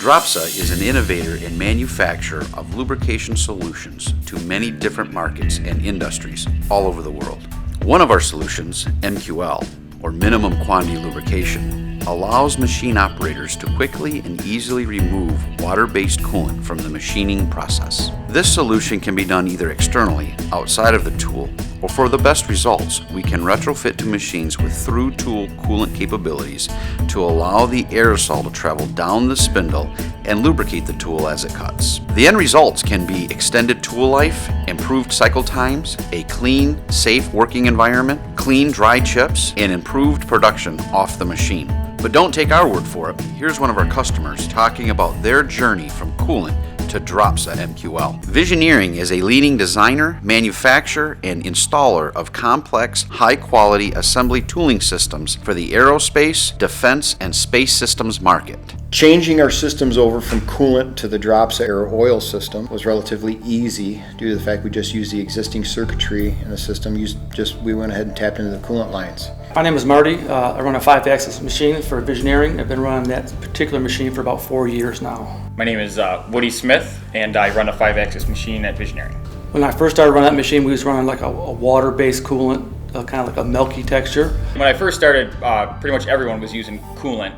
Dropsa is an innovator and manufacturer of lubrication solutions to many different markets and industries all over the world. One of our solutions, MQL, or minimum quantity lubrication, allows machine operators to quickly and easily remove water-based coolant from the machining process. This solution can be done either externally, outside of the tool, or for the best results, we can retrofit to machines with through-tool coolant capabilities to allow the aerosol to travel down the spindle and lubricate the tool as it cuts. The end results can be extended tool life, improved cycle times, a clean, safe working environment, clean, dry chips, and improved production off the machine. But don't take our word for it. Here's one of our customers talking about their journey from coolant to Dropsa MQL. Visioneering is a leading designer, manufacturer, and installer of complex, high-quality assembly tooling systems for the aerospace, defense, and space systems market. Changing our systems over from coolant to the Dropsa air oil system was relatively easy due to the fact we just used the existing circuitry in the system. We went ahead and tapped into the coolant lines. My name is Marty. I run a 5-axis machine for Visioneering. I've been running that particular machine for about 4 years now. My name is Woody Smith, and I run a 5-axis machine at Visioneering. When I first started running that machine, we was running like a water-based coolant, kind of like a milky texture. When I first started, pretty much everyone was using coolant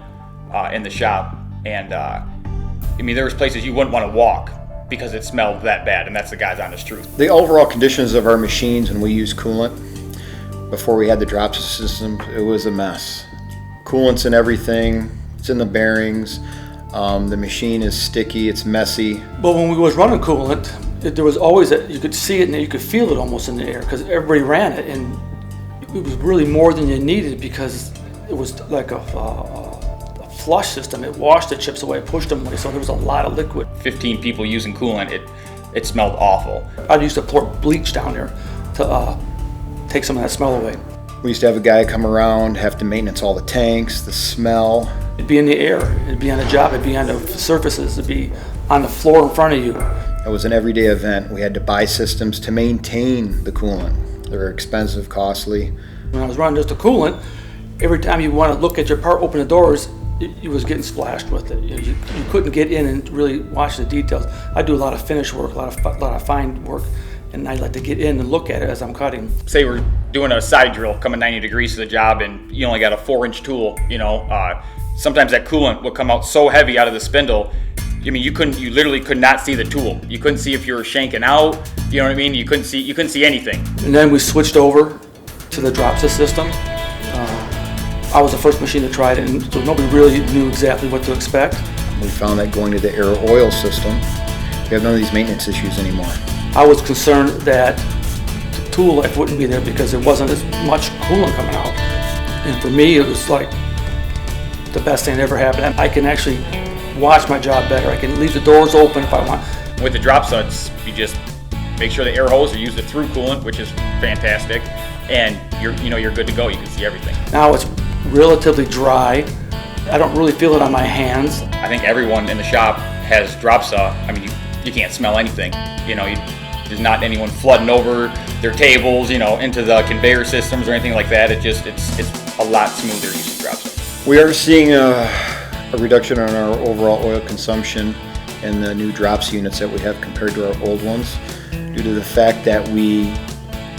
in the shop, and there was places you wouldn't want to walk because it smelled that bad, and that's the God's honest truth. The overall conditions of our machines when we use coolant, before we had the Dropsa system, it was a mess. Coolant's in everything, it's in the bearings, the machine is sticky, it's messy. But when we was running coolant, there was always you could see it and you could feel it almost in the air because everybody ran it, and it was really more than you needed because it was like a flush system. It washed the chips away, pushed them away, so there was a lot of liquid. 15 people using coolant, it smelled awful. I used to pour bleach down there to take some of that smell away. We used to have a guy come around, have to maintenance all the tanks, the smell. It'd be in the air, it'd be on the job, it'd be on the surfaces, it'd be on the floor in front of you. It was an everyday event. We had to buy systems to maintain the coolant. They were expensive, costly. When I was running just the coolant, every time you want to look at your part, open the doors, you was getting splashed with it. You couldn't get in and really watch the details. I do a lot of finish work, a lot of fine work, and I like to get in and look at it as I'm cutting. Say we're doing a side drill coming 90 degrees to the job, and you only got a 4-inch tool. Sometimes that coolant would come out so heavy out of the spindle. You literally could not see the tool. You couldn't see if you were shanking out. You know what I mean? You couldn't see anything. And then we switched over to the Dropsa system. I was the first machine to try it, and so nobody really knew exactly what to expect. We found that going to the air oil system, we have none of these maintenance issues anymore. I was concerned that the tool life wouldn't be there because there wasn't as much coolant coming out. And for me, it was like the best thing that ever happened. I can actually watch my job better. I can leave the doors open if I want. With the Dropsa, you just make sure the air hose are used the through coolant, which is fantastic, and you're good to go. You can see everything. Now it's relatively dry. I don't really feel it on my hands. I think everyone in the shop has Dropsa. You can't smell anything. There's not anyone flooding over their tables, into the conveyor systems or anything like that. It's a lot smoother using Dropsa. We are seeing a reduction in our overall oil consumption in the new Dropsa units that we have compared to our old ones, due to the fact that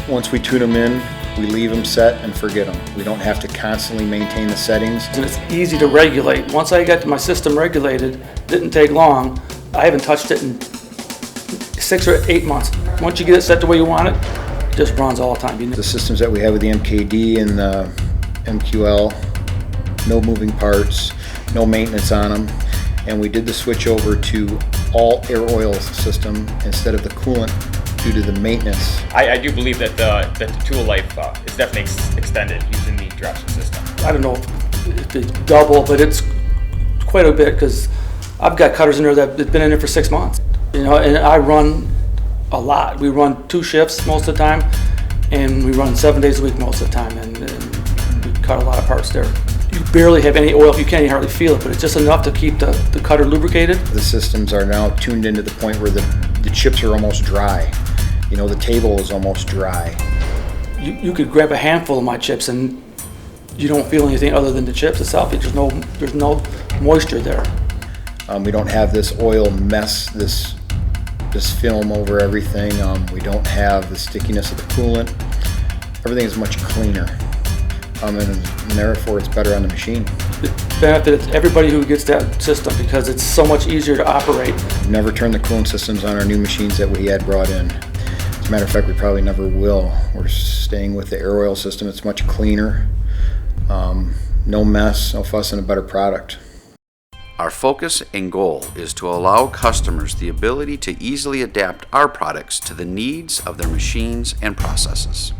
once we tune them in, we leave them set and forget them. We don't have to constantly maintain the settings. And it's easy to regulate. Once I got my system regulated, didn't take long. I haven't touched it in 6 or 8 months. Once you get it set the way you want it just runs all the time. The systems that we have with the MKD and the MQL, no moving parts, no maintenance on them, and we did the switch over to all air oil system instead of the coolant due to the maintenance. I do believe that the tool life is definitely extended using the Dropsa system. I don't know if it's double, but it's quite a bit because I've got cutters in there that have been in there for 6 months. And I run a lot. We run 2 shifts most of the time, and we run 7 days a week most of the time, and we cut a lot of parts there. You barely have any oil. You can't even hardly feel it, but it's just enough to keep the cutter lubricated. The systems are now tuned into the point where the chips are almost dry. The table is almost dry. You could grab a handful of my chips and you don't feel anything other than the chips itself. There's no moisture there. We don't have this oil mess, this film over everything. We don't have the stickiness of the coolant. Everything is much cleaner, and therefore it's better on the machine. It benefits everybody who gets that system because it's so much easier to operate. We've never turned the coolant systems on our new machines that we had brought in. As a matter of fact, we probably never will. We're staying with the air oil system. It's much cleaner, no mess, no fuss, and a better product. Our focus and goal is to allow customers the ability to easily adapt our products to the needs of their machines and processes.